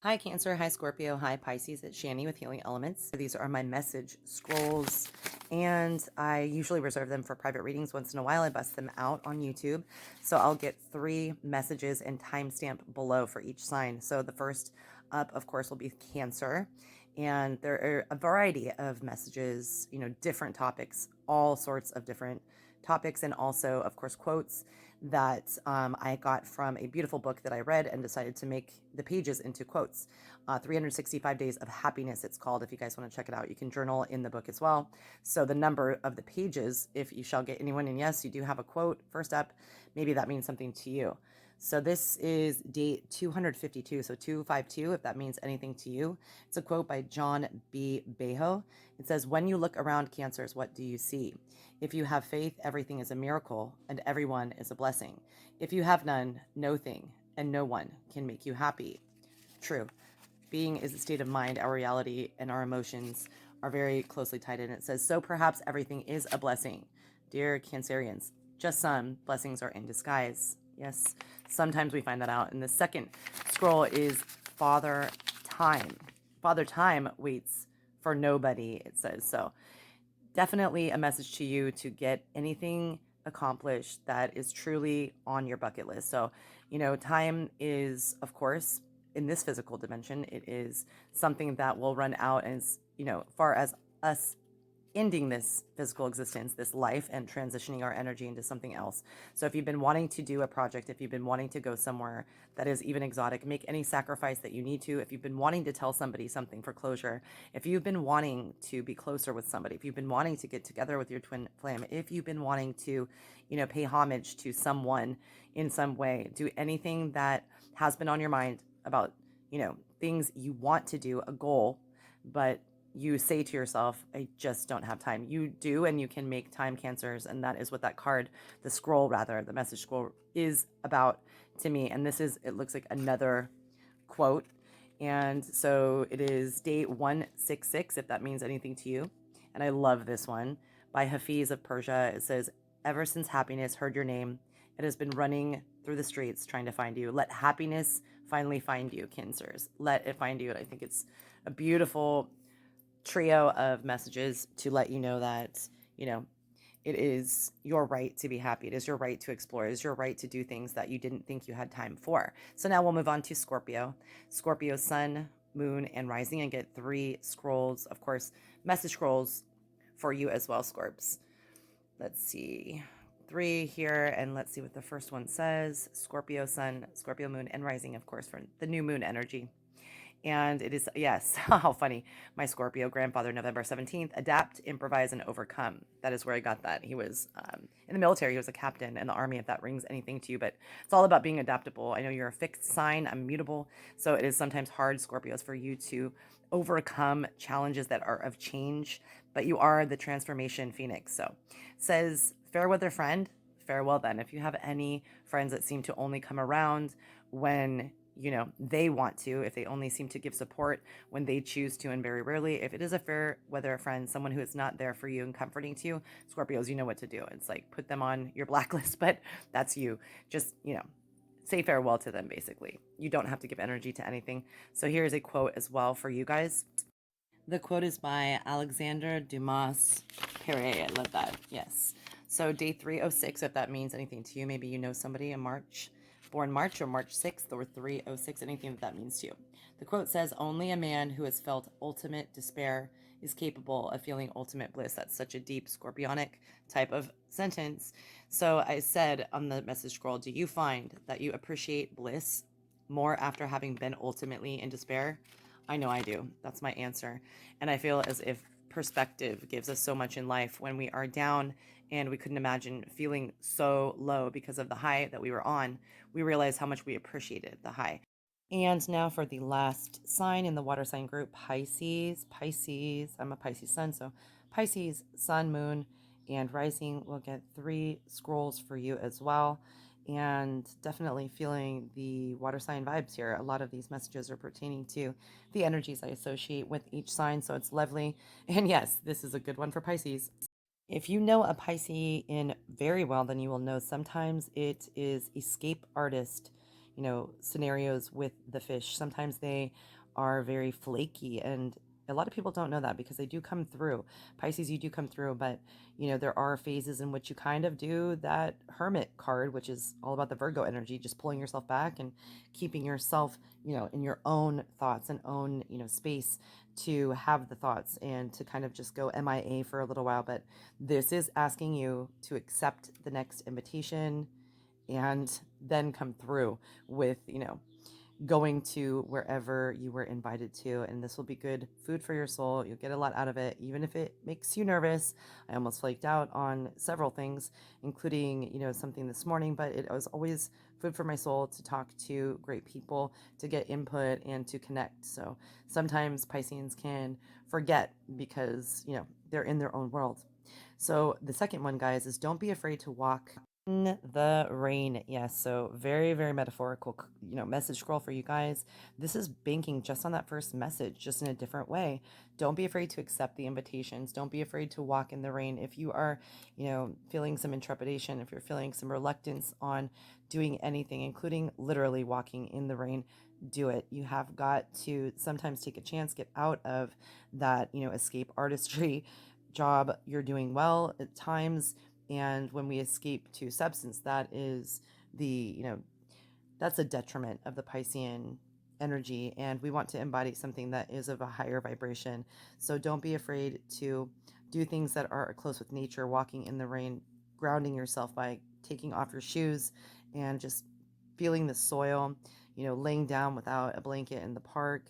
Hi Cancer, hi Scorpio, hi Pisces, it's Shani with Healing Elements. These are my message scrolls and I usually reserve them for private readings. Once in a while I bust them out on YouTube. So I'll get 3 messages and timestamp below for each sign. So the first up, of course, will be Cancer. And there are a variety of messages, different topics, all sorts of different topics, and also, of course, quotes that I got from a beautiful book that I read and decided to make the pages into quotes. 365 Days of Happiness, it's called. If you guys want to check it out, you can journal in the book as well. So the number of the pages, if you shall get anyone, and yes, you do have a quote first up, maybe that means something to you. So this is date 252, so 252, if that means anything to you. It's a quote by John B. Beho. It says, "When you look around, Cancers, what do you see? If you have faith, everything is a miracle and everyone is a blessing. If you have none, no thing and no one can make you happy." True. Being is a state of mind. Our reality and our emotions are very closely tied in. It says, "So perhaps everything is a blessing. Dear Cancerians, just some blessings are in disguise." Yes, sometimes we find that out. And the second scroll is Father Time. Father Time waits for nobody, it says. So definitely a message to you to get anything accomplished that is truly on your bucket list. So, time is, of course, in this physical dimension, it is something that will run out as, far as us ending this physical existence, this life, and transitioning our energy into something else. So if you've been wanting to do a project, if you've been wanting to go somewhere that is even exotic, make any sacrifice that you need to. If you've been wanting to tell somebody something for closure, if you've been wanting to be closer with somebody, if you've been wanting to get together with your twin flame, if you've been wanting to, pay homage to someone in some way, do anything that has been on your mind about, things you want to do, a goal, but you say to yourself, "I just don't have time." You do, and you can make time, Cancers. And that is what that card, the scroll rather, the message scroll is about to me. And it looks like another quote. And so it is date 166, if that means anything to you. And I love this one by Hafiz of Persia. It says, "Ever since happiness heard your name, it has been running through the streets trying to find you. Let happiness finally find you, Cancers. Let it find you." And I think it's a beautiful trio of messages to let you know that, it is your right to be happy. It is your right to explore. It is your right to do things that you didn't think you had time for. So now we'll move on to Scorpio. Scorpio sun, moon, and rising, and get 3 scrolls, of course, message scrolls for you as well, Scorps. Let's see. 3 here, and let's see what the first one says. Scorpio sun, Scorpio moon, and rising, of course, for the new moon energy. And it is, yes, how funny. My Scorpio grandfather, November 17th, adapt, improvise, and overcome. That is where I got that. He was in the military. He was a captain in the army, if that rings anything to you. But it's all about being adaptable. I know you're a fixed sign. I'm mutable. So it is sometimes hard, Scorpios, for you to overcome challenges that are of change. But you are the transformation phoenix. So it says, "Fair weather friend, farewell then." If you have any friends that seem to only come around when they want to, if they only seem to give support when they choose to, and very rarely, if it is a fair weather friend, someone who is not there for you and comforting to you, Scorpios, you know what to do. It's like, put them on your blacklist, but that's you. Just, say farewell to them, basically. You don't have to give energy to anything. So here's a quote as well for you guys. The quote is by Alexander Dumas Perret. I love that. Yes. So day 306, if that means anything to you, maybe you know somebody in March, born March or March 6th or 306, anything that means to you. The quote says, "Only a man who has felt ultimate despair is capable of feeling ultimate bliss." That's such a deep scorpionic type of sentence. So I said on the message scroll, do you find that you appreciate bliss more after having been ultimately in despair? I know I do. That's my answer. And I feel as if perspective gives us so much in life when we are down and we couldn't imagine feeling so low because of the high that we were on. We realize how much we appreciated the high. And now for the last sign in the water sign group, Pisces. Pisces, I'm a Pisces sun, so Pisces, sun, moon, and rising will get 3 scrolls for you as well. And definitely feeling the water sign vibes here. A lot of these messages are pertaining to the energies I associate with each sign, so it's lovely. And yes, this is a good one for Pisces. If you know a Pisces in very well, then you will know sometimes it is escape artist. scenarios with the fish. Sometimes they are very flaky, and a lot of people don't know that because they do come through. Pisces, you do come through, but there are phases in which you kind of do that hermit card, which is all about the Virgo energy, just pulling yourself back and keeping yourself, in your own thoughts and own, space to have the thoughts and to kind of just go MIA for a little while. But this is asking you to accept the next invitation and then come through with, going to wherever you were invited to. And this will be good food for your soul. You'll get a lot out of it, even if it makes you nervous. I almost flaked out on several things, including, something this morning, but it was always food for my soul to talk to great people, to get input and to connect. So sometimes Pisceans can forget because, they're in their own world. So the second one, guys, is don't be afraid to walk in the rain. Yes, so very, very metaphorical, message scroll for you guys. This is banking just on that first message, just in a different way. Don't be afraid to accept the invitations. Don't be afraid to walk in the rain. If you are, feeling some intrepidation, if you're feeling some reluctance on doing anything, including literally walking in the rain, do it. You have got to sometimes take a chance, get out of that, escape artistry job. You're doing well at times, and when we escape to substance, that is that's a detriment of the Piscean energy, and we want to embody something that is of a higher vibration. So don't be afraid to do things that are close with nature, walking in the rain, grounding yourself by taking off your shoes and just feeling the soil, laying down without a blanket in the park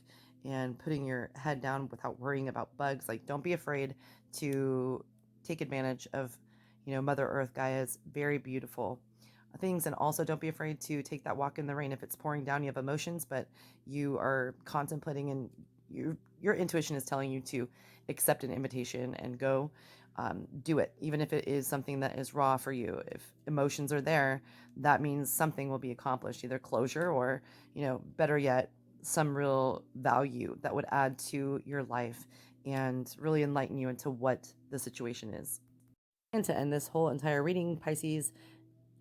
and putting your head down without worrying about bugs. Like, don't be afraid to take advantage of, Mother Earth. Gaia's very beautiful things. And also don't be afraid to take that walk in the rain. If it's pouring down, you have emotions, but you are contemplating, and your intuition is telling you to accept an invitation and go do it, even if it is something that is raw for you. If emotions are there, that means something will be accomplished, either closure or, better yet, some real value that would add to your life and really enlighten you into what the situation is. And to end this whole entire reading, Pisces,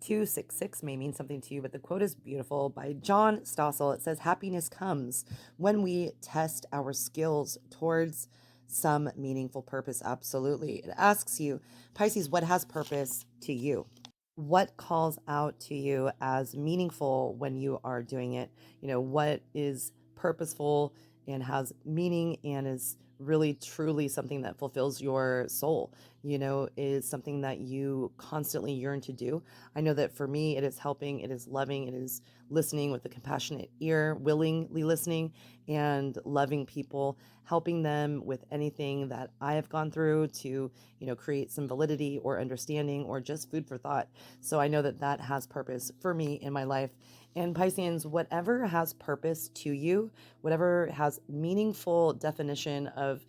266 may mean something to you, but the quote is beautiful by John Stossel. It says, "Happiness comes when we test our skills towards some meaningful purpose." Absolutely. It asks you, Pisces, what has purpose to you? What calls out to you as meaningful when you are doing it? What is purposeful and has meaning and is really truly something that fulfills your soul, is something that you constantly yearn to do. I know that for me, it is helping, it is loving, it is listening with a compassionate ear, willingly listening and loving people, helping them with anything that I have gone through to, create some validity or understanding or just food for thought. So I know that that has purpose for me in my life. And Pisceans, whatever has purpose to you, whatever has meaningful definition of,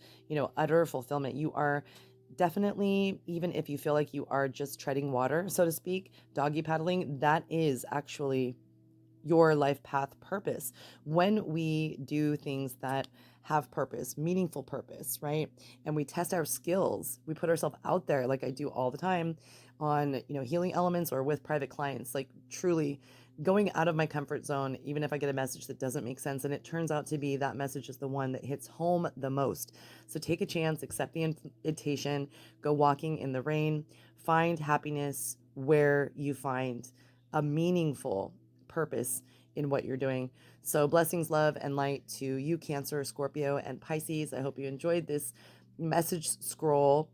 utter fulfillment, you are definitely, even if you feel like you are just treading water, so to speak, doggy paddling, that is actually your life path purpose. When we do things that have purpose, meaningful purpose, right? And we test our skills, we put ourselves out there, like I do all the time on, Healing Elements or with private clients, like truly going out of my comfort zone, even if I get a message that doesn't make sense. And it turns out to be that message is the one that hits home the most. So take a chance, accept the invitation, go walking in the rain, find happiness where you find a meaningful purpose in what you're doing. So blessings, love, and light to you, Cancer, Scorpio, and Pisces. I hope you enjoyed this message scroll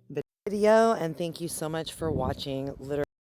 video, and thank you so much for watching. Literally